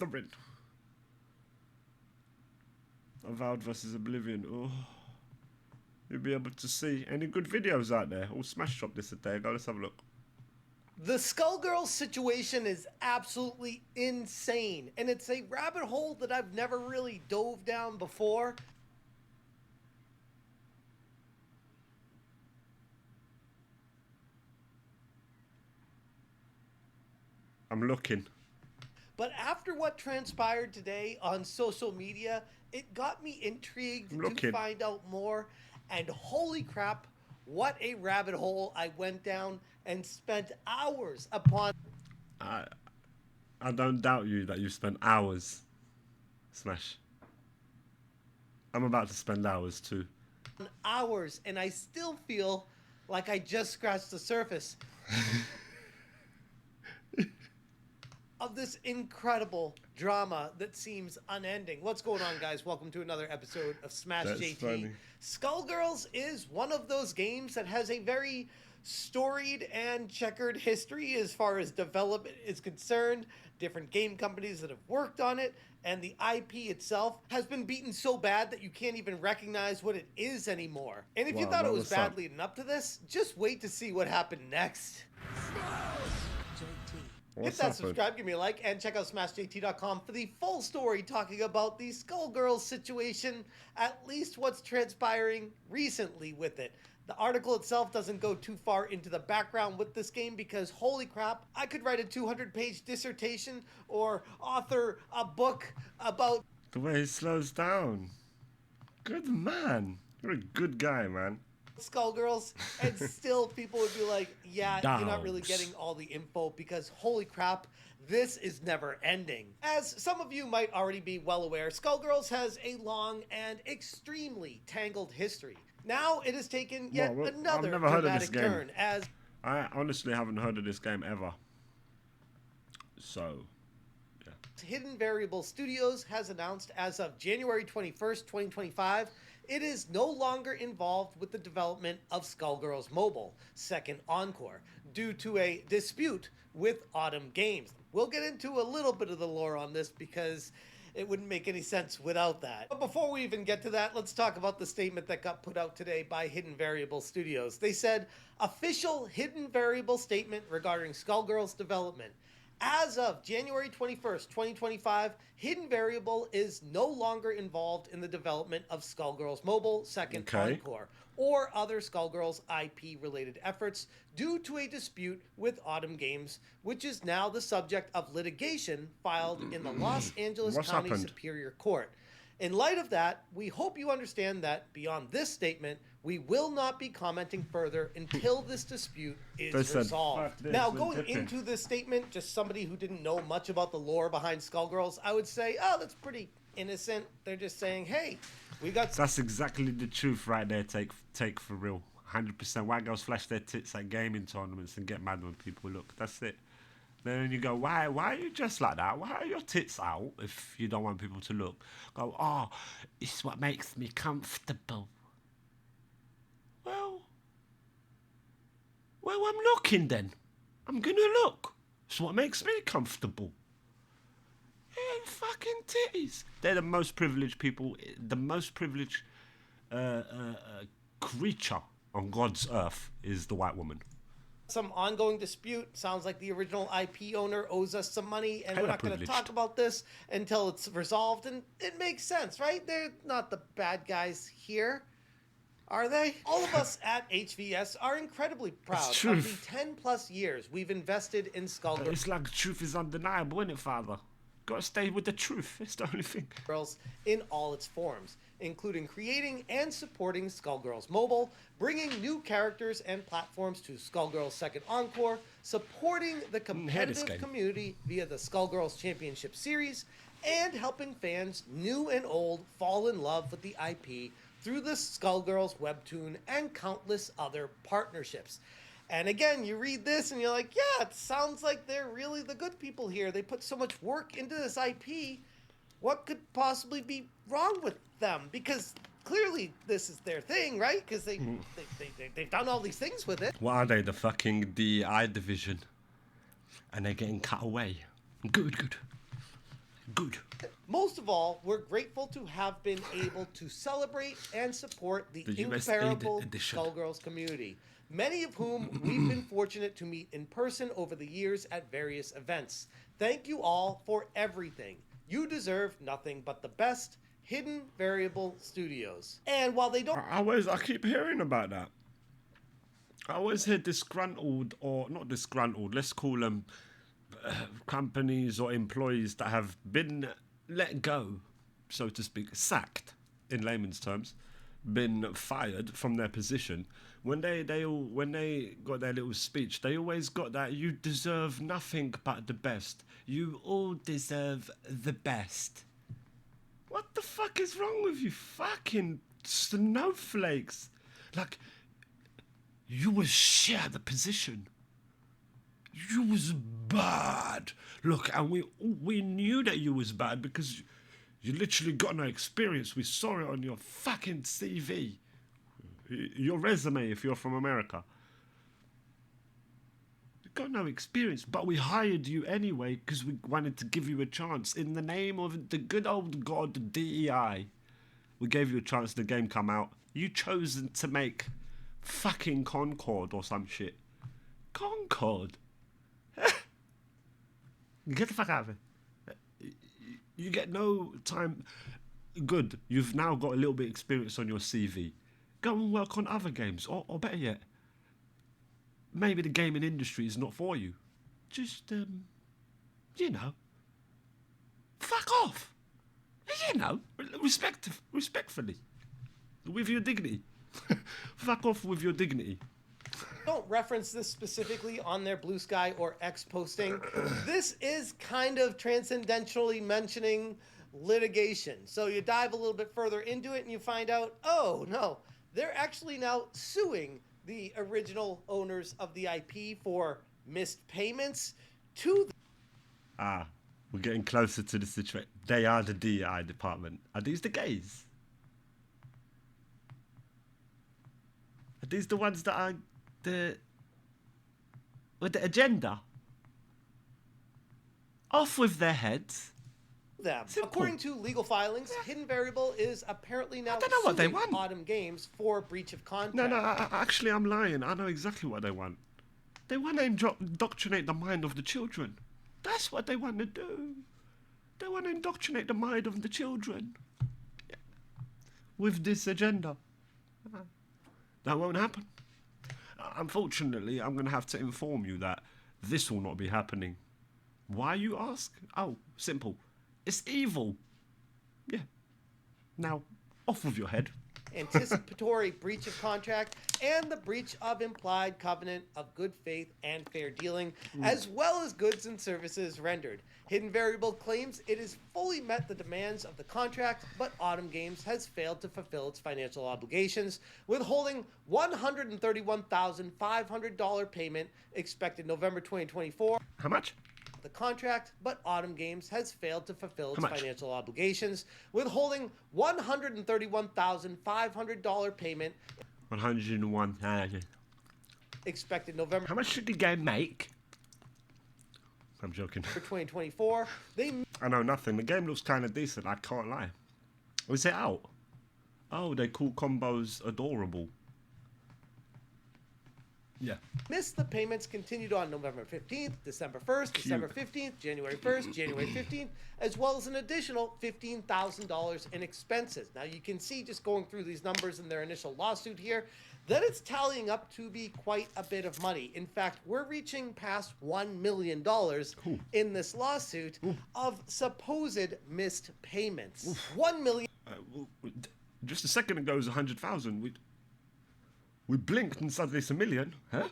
The win. Avowed versus Oblivion. Oh. You'll be able to see any good videos out there. All smash drop this a day ago. Let's have a look. The Skullgirls situation is absolutely insane, and it's a rabbit hole that I've never really dove down before. I'm looking. But after what transpired today on social media, it got me intrigued to find out more. And holy crap, what a rabbit hole I went down and spent hours upon. I don't doubt you that you spent hours. Smash. I'm about to spend hours too. Hours, and I still feel like I just scratched the surface of this incredible drama that seems unending. What's going on, guys? Welcome to another episode of Smash JT. Funny. Skullgirls is one of those games that has a very storied and checkered history as far as development is concerned. Different game companies that have worked on it, and the IP itself has been beaten so bad that you can't even recognize what it is anymore. And if you thought it was bad leading up to this, just wait to see what happened next. Hit that subscribe, give me a like, and check out SmashJT.com for the full story talking about the Skullgirls situation, at least what's transpiring recently with it. The article itself doesn't go too far into the background with this game because, holy crap, I could write a 200-page dissertation or author a book about... The way he slows down. Good man. You're a good guy, man. Skullgirls, and still people would be like, yeah, you're not really getting all the info because holy crap, this is never ending. As some of you might already be well aware, Skullgirls has a long and extremely tangled history. Now it has taken yet another dramatic turn as... I honestly haven't heard of this game ever. So, yeah. Hidden Variable Studios has announced as of January 21st, 2025, it is no longer involved with the development of Skullgirls Mobile, second Encore, due to a dispute with Autumn Games. We'll get into a little bit of the lore on this because it wouldn't make any sense without that. But before we even get to that, let's talk about the statement that got put out today by Hidden Variable Studios. They said, official Hidden Variable statement regarding Skullgirls development. As of January 21st, 2025, Hidden Variable is no longer involved in the development of Skullgirls Mobile, second Encore, or other Skullgirls IP-related efforts due to a dispute with Autumn Games, which is now the subject of litigation filed in the Los Angeles County Superior Court. In light of that, we hope you understand that beyond this statement, we will not be commenting further until this dispute is resolved. Now, going into this statement, just somebody who didn't know much about the lore behind Skullgirls, I would say, oh, that's pretty innocent. They're just saying, hey, we got... That's exactly the truth right there, take for real. 100%. White girls flash their tits at gaming tournaments and get mad when people look. That's it. Then you go, why are you dressed like that? Why are your tits out if you don't want people to look? Go, oh, it's what makes me comfortable. Well, I'm looking then. I'm gonna look. It's what makes me comfortable. And fucking titties. They're the most privileged people, the most privileged creature on God's earth is the white woman. Some ongoing dispute. Sounds like the original IP owner owes us some money, and we're not going to talk about this until it's resolved. And it makes sense, right? They're not the bad guys here, are they? All of us at HVS are incredibly proud of the 10+ years we've invested in Skullgirls. It's like truth is undeniable, isn't it, Father? Gotta stay with the truth. It's the only thing. Girls in all its forms, including creating and supporting Skullgirls Mobile, bringing new characters and platforms to Skullgirls Second Encore, supporting the competitive community via the Skullgirls Championship Series, and helping fans new and old fall in love with the IP through the Skullgirls webtoon and countless other partnerships. And again, you read this and you're like, yeah, it sounds like they're really the good people here. They put so much work into this IP. What could possibly be wrong with them? Because clearly this is their thing, right? Because they've done all these things with it. What are they, the fucking DI division? And they're getting cut away. Good. Good. Most of all, we're grateful to have been able to celebrate and support the The US incomparable edition. Skullgirls community, many of whom we've been fortunate to meet in person over the years at various events. Thank you all for everything. You deserve nothing but the best. Hidden Variable Studios. And while they don't... I keep hearing about that. I always hear disgruntled, or not disgruntled, let's call them companies or employees that have been let go, so to speak, sacked, in layman's terms, been fired from their position. When they got their little speech, they always got that, you deserve nothing but the best. You all deserve the best. What the fuck is wrong with you fucking snowflakes? Like, you was shit at the position. You was bad. Look, and we knew that you was bad because you literally got no experience. We saw it on your fucking CV. Your resume if you're from America. You got no experience, but we hired you anyway because we wanted to give you a chance. In the name of the good old god DEI, we gave you a chance. The game come out. You chosen to make fucking Concord or some shit. Concord? Get the fuck out of here. You get no time. Good. You've now got a little bit of experience on your CV. Go and work on other games. Or better yet, maybe the gaming industry is not for you. Just, fuck off. Respectfully. With your dignity. Fuck off with your dignity. Don't reference this specifically on their Blue Sky or X posting. This is kind of transcendentally mentioning litigation. So you dive a little bit further into it and you find out, oh no, they're actually now suing the original owners of the IP for missed payments to the... We're getting closer to the situation. They are the DEI department. Are these the gays? Are these the ones that are with the agenda? Off with their heads. Them. Simple. According to legal filings, Hidden Variable is apparently now I don't know what they suing want. Autumn Games for breach of contract. No, actually I'm lying. I know exactly what they want. They want to indoctrinate the mind of the children. That's what they want to do. They want to indoctrinate the mind of the children. Yeah. With this agenda. That won't happen. Unfortunately, I'm going to have to inform you that this will not be happening. Why, you ask? Oh, simple. It's evil. Yeah. Now, off with your head. Anticipatory breach of contract and the breach of implied covenant of good faith and fair dealing, as well as goods and services rendered. Hidden Variable claims it has fully met the demands of the contract, but Autumn Games has failed to fulfill its financial obligations, withholding $131,500 payment expected November 2024. How much? The contract, but Autumn Games has failed to fulfill its financial obligations, withholding $131,500 payment 101,000. expected November. How much did the game make? I'm joking. For 2024, I know nothing. The game looks kind of decent. I can't lie. Was it out? Oh, they call combos adorable. Yeah. missed the payments continued on November 15th, December 1st, December 15th, January 1st, January 15th, as well as an additional $15,000 in expenses. Now you can see, just going through these numbers in their initial lawsuit here, that it's tallying up to be quite a bit of money. In fact, we're reaching past $1 million in this lawsuit of supposed missed payments. $1 million. Just a second ago it was 100,000. We blinked and suddenly it's $1 million. Huh?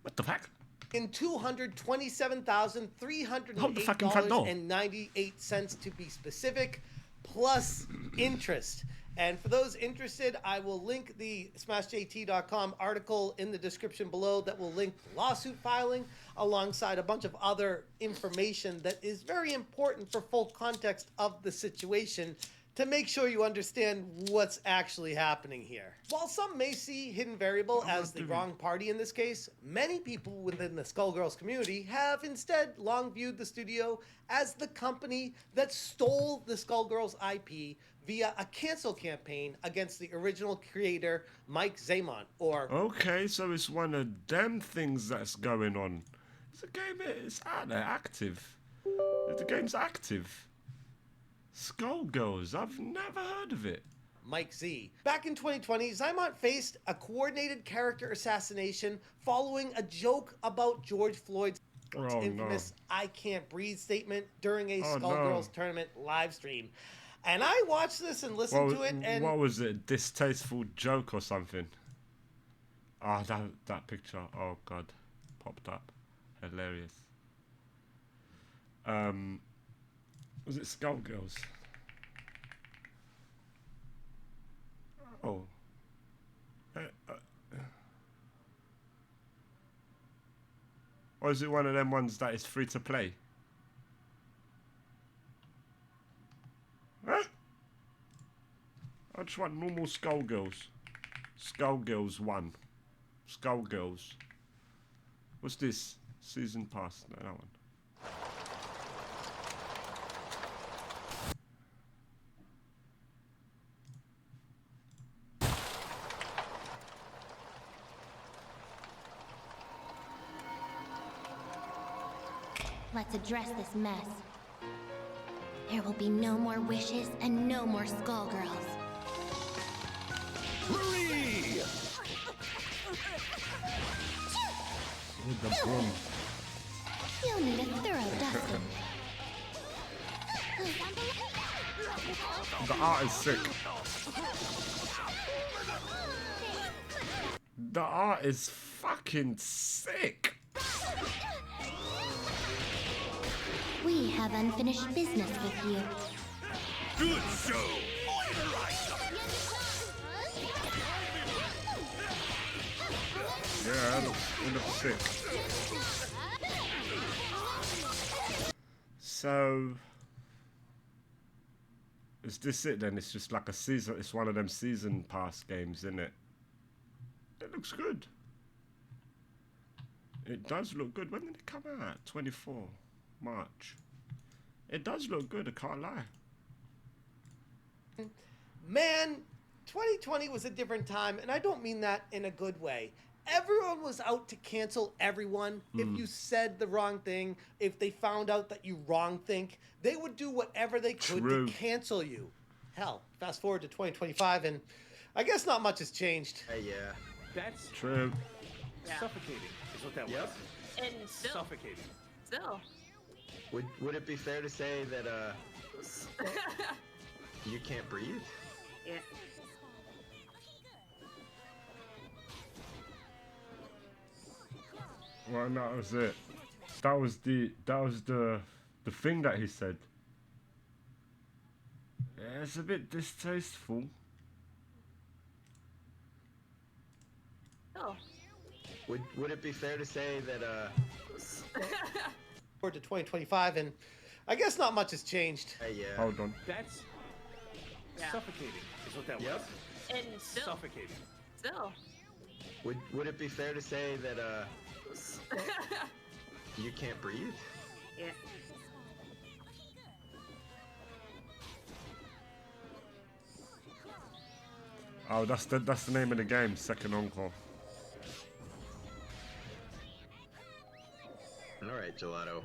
What the fuck? In $227,308.98 to be specific, plus interest. And for those interested, I will link the SmashJT.com article in the description below that will link the lawsuit filing alongside a bunch of other information that is very important for full context of the situation to make sure you understand what's actually happening here. While some may see Hidden Variable as the wrong party in this case, many people within the Skullgirls community have instead long viewed the studio as the company that stole the Skullgirls IP via a cancel campaign against the original creator, Mike Zaimont, or... Okay, so it's one of them things that's going on. It's a game, it's out there, active. The game's active. Skullgirls, I've never heard of it. Mike Z. Back in 2020, Zaimont faced a coordinated character assassination following a joke about George Floyd's infamous "I can't breathe" statement during a Skullgirls tournament live stream. And I watched this and listened to it, and... What was it? Distasteful joke or something? Oh, that picture. Oh, God. Popped up. Hilarious. Was it Skullgirls? Oh. Or is it one of them ones that is free to play? Huh? I just want normal Skullgirls. Skullgirls 1. Skullgirls. What's this? Season pass. No, that one. Let's address this mess. There will be no more wishes and no more Skullgirls. Marie! With the broom. You'll need a thorough dusting. The art is sick. The art is fucking sick. We have unfinished business with you. Good show! Yeah, it looks sick. So, is this it then? It's just like a season, it's one of them season pass games, isn't it? It looks good. It does look good. When did it come out? 24 March. It does look good, I can't lie. Man, 2020 was a different time, and I don't mean that in a good way. Everyone was out to cancel everyone. If you said the wrong thing, if they found out that you wrong think, they would do whatever they could to cancel you. Hell, fast forward to 2025, and I guess not much has changed. Yeah. That's True. suffocating, is what that was. And still, Suffocating. still. Would it be fair to say that you can't breathe? Yeah. Well, that was it. That was the thing that he said. Yeah, it's a bit distasteful. Oh. Would it be fair to say that Forward to 2025, and I guess not much has changed. yeah. Hold on. That's suffocating, is what that was. And still, Suffocating. still. Would it be fair to say that you can't breathe? Yeah. Oh, that's the name of the game. Second Encore. All right, Gelato.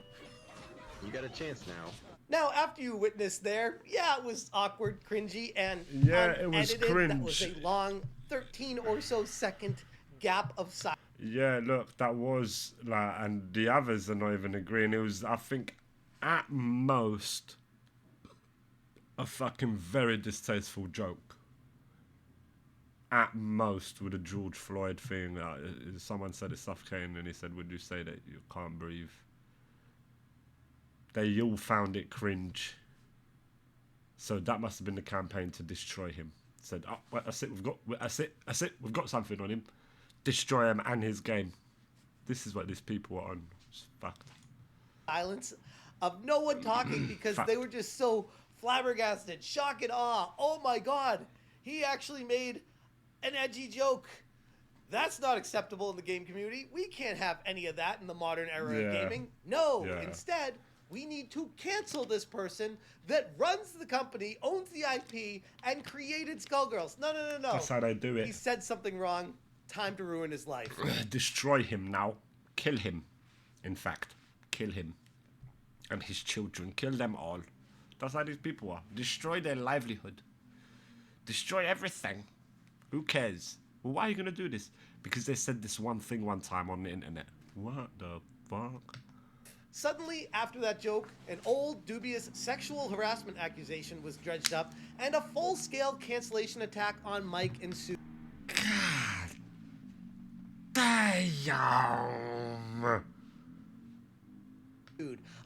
You got a chance now. Now, after you witnessed there, yeah, it was awkward, cringy, and Yeah, it was unedited. That was a cringe. long 13 or so second gap of silence. Yeah, look, that was like, and the others are not even agreeing. It was, I think, at most, a fucking very distasteful joke. At most, with a George Floyd thing, someone said it's suffocating, and he said, "Would you say that you can't breathe?" They all found it cringe. So that must have been the campaign to destroy him. Said, "Oh, well, that's it. That's it. We've got something on him. Destroy him and his game." This is what these people are on. It's fucked. Silence of no one talking because they were just so flabbergasted, shock and awe. Oh my god, he actually made an edgy joke. That's not acceptable in the game community. We can't have any of that in the modern era of gaming. No, instead, we need to cancel this person that runs the company, owns the IP, and created Skullgirls. No. That's how they do it. He said something wrong. Time to ruin his life. Destroy him now. Kill him. In fact, kill him. And his children. Kill them all. That's how these people are. Destroy their livelihood. Destroy everything. Who cares? Well, why are you going to do this? Because they said this one thing one time on the internet. What the fuck? Suddenly, after that joke, an old, dubious sexual harassment accusation was dredged up, and a full-scale cancellation attack on Mike ensued. God damn.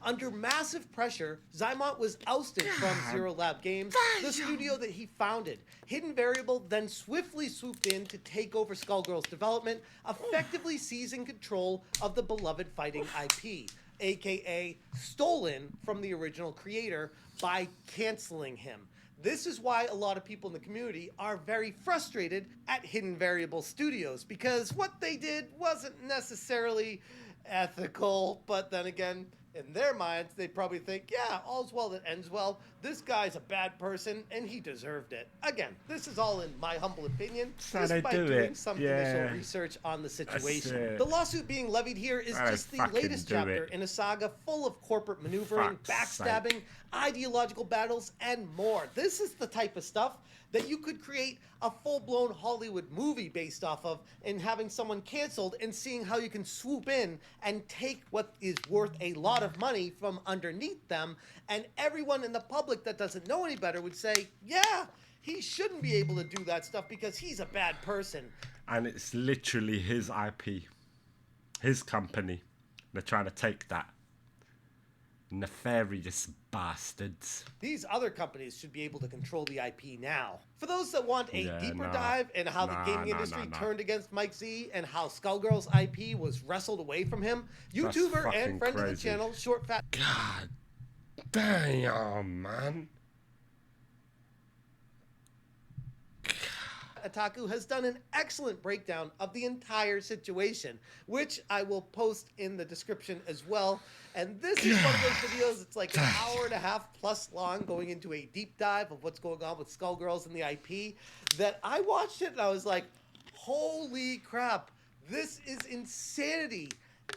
Under massive pressure, Zymont was ousted from Zero Lab Games, the studio that he founded. Hidden Variable then swiftly swooped in to take over Skullgirls' development, effectively seizing control of the beloved fighting IP, aka stolen from the original creator, by canceling him. This is why a lot of people in the community are very frustrated at Hidden Variable Studios, because what they did wasn't necessarily ethical, but then again, in their minds, they probably think, yeah, all's well that ends well. This guy's a bad person, and he deserved it. Again, this is all in my humble opinion, despite doing some initial research on the situation. The lawsuit being levied here is just the latest chapter in a saga full of corporate maneuvering, backstabbing, ideological battles, and more. This is the type of stuff that you could create a full-blown Hollywood movie based off of, and having someone canceled and seeing how you can swoop in and take what is worth a lot of money from underneath them, and everyone in the public that doesn't know any better would say, yeah, he shouldn't be able to do that stuff because he's a bad person. And it's literally his IP, his company. They're trying to take that. Nefarious bastards. These other companies should be able to control the IP now. For those that want a deeper dive in how the gaming industry turned against Mike Z and how Skullgirls' IP was wrestled away from him, YouTuber and friend of the channel, Short Fat... God damn, man. Otaku has done an excellent breakdown of the entire situation, which I will post in the description as well. And this is one of those videos that's like an hour and a half plus long, going into a deep dive of what's going on with Skullgirls and the IP, that I watched it and I was like, holy crap, this is insanity.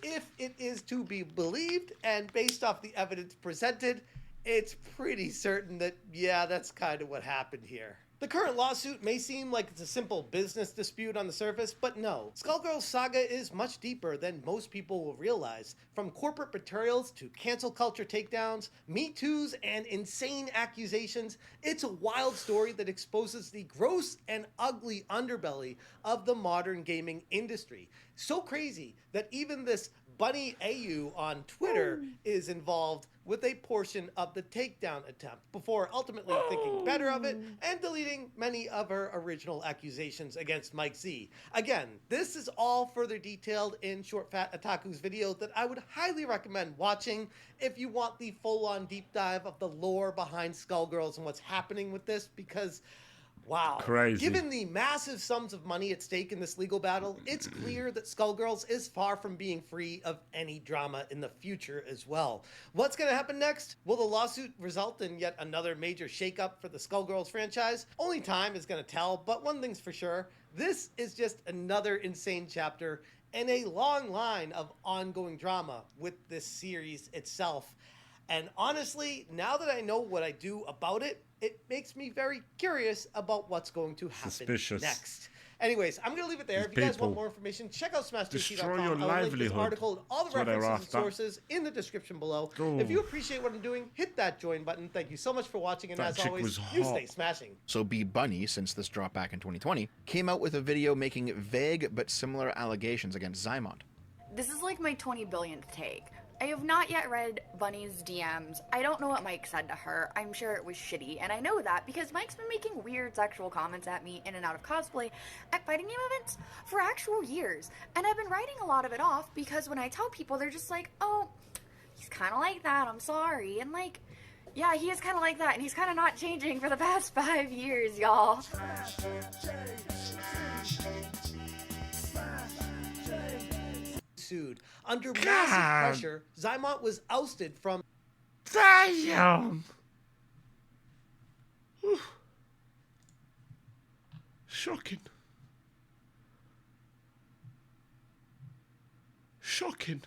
If it is to be believed and based off the evidence presented, it's pretty certain that, yeah, that's kind of what happened here. The current lawsuit may seem like it's a simple business dispute on the surface, but no. Skullgirls saga is much deeper than most people will realize. From corporate betrayals to cancel culture takedowns, Me Too's, and insane accusations, it's a wild story that exposes the gross and ugly underbelly of the modern gaming industry. So crazy that even this Bunny AU on Twitter is involved with a portion of the takedown attempt before ultimately thinking better of it and deleting many of her original accusations against Mike Z. Again, this is all further detailed in Short Fat Otaku's video that I would highly recommend watching if you want the full-on deep dive of the lore behind Skullgirls and what's happening with this, because wow. Crazy. Given the massive sums of money at stake in this legal battle, it's clear that Skullgirls is far from being free of any drama in the future as well. What's going to happen next? Will the lawsuit result in yet another major shakeup for the Skullgirls franchise? Only time is going to tell, but one thing's for sure, this is just another insane chapter in a long line of ongoing drama with this series itself. And honestly, now that I know what I do about it, it makes me very curious about what's going to happen next. Anyways, I'm going to leave it there. If you guys want more information, check out SmashJT.com. I'll link this article and all the references and sources in the description below. If you appreciate what I'm doing, hit that join button. Thank you so much for watching, and as always, you stay smashing. So B Bunny, since this dropped back in 2020, came out with a video making vague but similar allegations against Zymont. This is like my 20 billionth take. I have not yet read Bunny's DMs. I don't know what Mike said to her. I'm sure it was shitty, and I know that because Mike's been making weird sexual comments at me in and out of cosplay at fighting game events for actual years. And I've been writing a lot of it off because when I tell people, they're just like, oh, he's kind of like that, I'm sorry. And like, Yeah, he is kind of like that, and he's kind of not changing for the past 5 years, y'all. Sued. Under massive pressure, Zymont was ousted from... Damn! Whew. Shocking. Shocking.